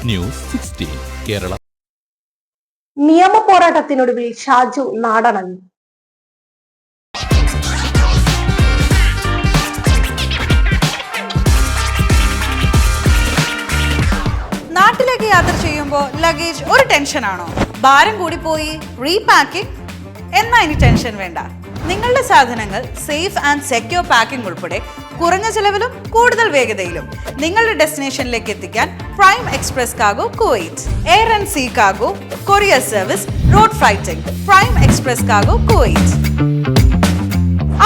News 16 Kerala. നിയമ പോരാട്ടത്തിനൊടുവിൽ ഷാജു നാടണഞ്ഞു. നാട്ടിലേക്ക് യാത്ര ചെയ്യുമ്പോൾ ലഗേജ് ഒരു ടെൻഷനാണോ? ഭാരം കൂടി പോയി റീപാക്കിംഗ് എന്നാ ഇനി ടെൻഷൻ വേണ്ട. നിങ്ങളുടെ സാധനങ്ങൾ സേഫ് ആൻഡ് സെക്യൂർ പാക്കിംഗ് ഉൾപ്പെടെ കുറഞ്ഞ ചെലവിലും കൂടുതൽ വേഗതയിലും നിങ്ങളുടെ ഡെസ്റ്റിനേഷനിലേക്ക് എത്തിക്കാൻ prime express cargo Kuwait. Air and sea cargo, courier service, road freighting. Prime express cargo Kuwait.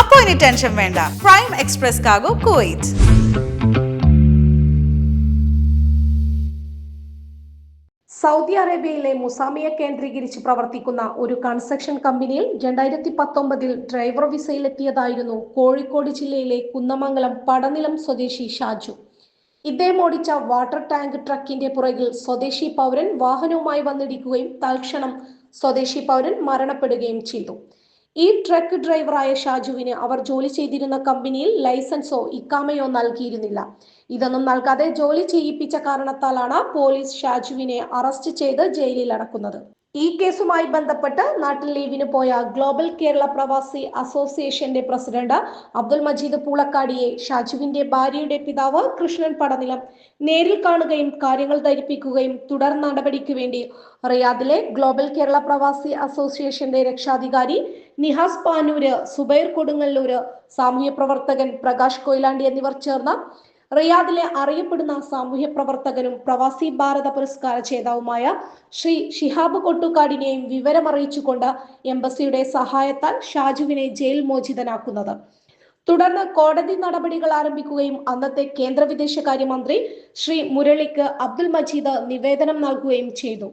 അപ്പോൾ ഇനി ടെൻഷൻ വേണ്ട. Prime express cargo Kuwait. Saudi അറേബ്യയിലെ മുസാമിയ കേന്ദ്രീകരിച്ച് പ്രവർത്തിക്കുന്ന ഒരു കൺസ്ട്രക്ഷൻ കമ്പനിയിൽ 2019 ഡ്രൈവർ വിസയിലെത്തിയതായിരുന്നു കോഴിക്കോട് ജില്ലയിലെ കുന്നമംഗലം പടനിലം സ്വദേശി ഷാജു. ഇദ്ദേഹം ഓടിച്ച വാട്ടർ ടാങ്ക് ട്രക്കിന്റെ പുറകിൽ സ്വദേശി പൗരൻ വാഹനവുമായി വന്നിടിക്കുകയും തൽക്ഷണം സ്വദേശി പൗരൻ മരണപ്പെടുകയും ചെയ്തു. ഈ ട്രക്ക് ഡ്രൈവറായ ഷാജുവിന് അവർ ജോലി ചെയ്തിരുന്ന കമ്പനിയിൽ ലൈസൻസോ ഇക്കാമയോ നൽകിയിരുന്നില്ല. ഇതൊന്നും നൽകാതെ ജോലി ചെയ്യിപ്പിച്ച കാരണത്താലാണ് പോലീസ് ഷാജുവിനെ അറസ്റ്റ് ചെയ്ത് ജയിലിൽ അടക്കുന്നത്. ഈ കേസുമായി ബന്ധപ്പെട്ട് നാട്ടിൽ ലീവിന് പോയ ഗ്ലോബൽ കേരള പ്രവാസി അസോസിയേഷന്റെ പ്രസിഡന്റ് അബ്ദുൽ മജീദ് പൂളക്കാടിയെ ഷാജുവിന്റെ ഭാര്യയുടെ പിതാവ് കൃഷ്ണൻ പടനിലം നേരിൽ കാണുകയും കാര്യങ്ങൾ ധരിപ്പിക്കുകയും തുടർ നടപടിക്ക് വേണ്ടി റിയാദിലെ ഗ്ലോബൽ കേരള പ്രവാസി അസോസിയേഷന്റെ രക്ഷാധികാരി നിഹാസ് പാനൂര്, സുബൈർ കൊടുങ്ങല്ലൂര്, സാമൂഹ്യ പ്രവർത്തകൻ പ്രകാശ് കൊയിലാണ്ടി എന്നിവർ ചേർന്ന റിയാദിലെ അറിയപ്പെടുന്ന സാമൂഹ്യ പ്രവർത്തകനും പ്രവാസി ഭാരത പുരസ്കാര ജേതാവുമായ ശ്രീ ഷിഹാബ് കൊട്ടുകാടിനെയും വിവരമറിയിച്ചുകൊണ്ട് എംബസിയുടെ സഹായത്താൽ ഷാജുവിനെ ജയിൽ മോചിതനാക്കുന്നത്. തുടർന്ന് കോടതി നടപടികൾ ആരംഭിക്കുകയും അന്നത്തെ കേന്ദ്ര വിദേശകാര്യമന്ത്രി ശ്രീ മുരളിക്ക് അബ്ദുൽ മജീദ് നിവേദനം നൽകുകയും ചെയ്തു.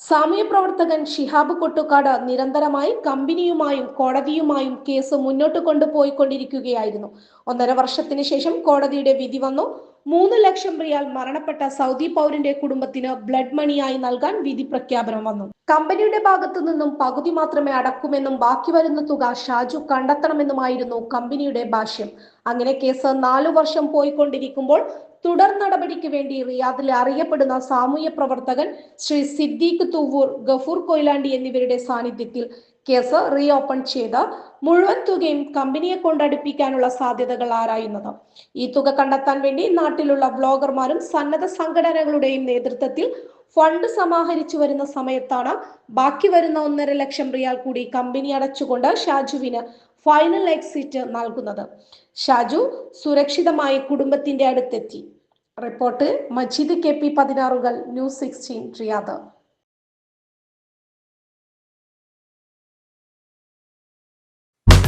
സാമൂഹ്യ പ്രവർത്തകൻ ഷിഹാബ് കൊട്ടുകാട് നിരന്തരമായി കമ്പനിയുമായും കോടതിയുമായും കേസ് മുന്നോട്ട് കൊണ്ടുപോയിക്കൊണ്ടിരിക്കുകയായിരുന്നു. 1.5 വർഷത്തിന് ശേഷം കോടതിയുടെ വിധി വന്നു. 3 ലക്ഷം റിയാൽ മരണപ്പെട്ട സൗദി പൗരന്റെ കുടുംബത്തിന് ബ്ലഡ് മണിയായി നൽകാൻ വിധി പ്രഖ്യാപനം വന്നു. കമ്പനിയുടെ ഭാഗത്തു നിന്നും പകുതി മാത്രമേ അടക്കുമെന്നും ബാക്കി വരുന്ന തുക ഷാജു കണ്ടെത്തണമെന്നുമായിരുന്നു കമ്പനിയുടെ ഭാഷ്യം. അങ്ങനെ കേസ് 4 വർഷം പോയിക്കൊണ്ടിരിക്കുമ്പോൾ തുടർ നടപടിക്ക് വേണ്ടി റിയാദിലെ അറിയപ്പെടുന്ന സാമൂഹ്യ പ്രവർത്തകൻ ശ്രീ സിദ്ദീഖ് തൂവൂർ, ഗഫൂർ കൊയിലാണ്ടി എന്നിവരുടെ സാന്നിധ്യത്തിൽ കേസ് റീ ഓപ്പൺ ചെയ്ത് മുഴുവൻ തുകയും കമ്പനിയെ കൊണ്ടടുപ്പിക്കാനുള്ള സാധ്യതകൾ ആരായുന്നത്. ഈ തുക കണ്ടെത്താൻ വേണ്ടി നാട്ടിലുള്ള വ്ലോഗർമാരും സന്നദ്ധ സംഘടനകളുടെയും നേതൃത്വത്തിൽ ഫണ്ട് സമാഹരിച്ചു വരുന്ന സമയത്താണ് ബാക്കി വരുന്ന 1.5 ലക്ഷം റിയാൽ കൂടി കമ്പനി അടച്ചുകൊണ്ട് ഷാജുവിന് ഫൈനൽ എക്സിറ്റ് നൽകുന്നത്. ഷാജു സുരക്ഷിതമായി കുടുംബത്തിന്റെ അടുത്തെത്തി. Report Majeed KP 16 news 16 Riyadh.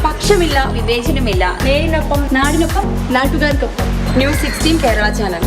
പക്ഷമില്ല, വിവേചനമില്ല. നേരിനൊപ്പം, നാടിനൊപ്പം, നാട്ടുകാർക്കൊപ്പം. News 16 Kerala channel.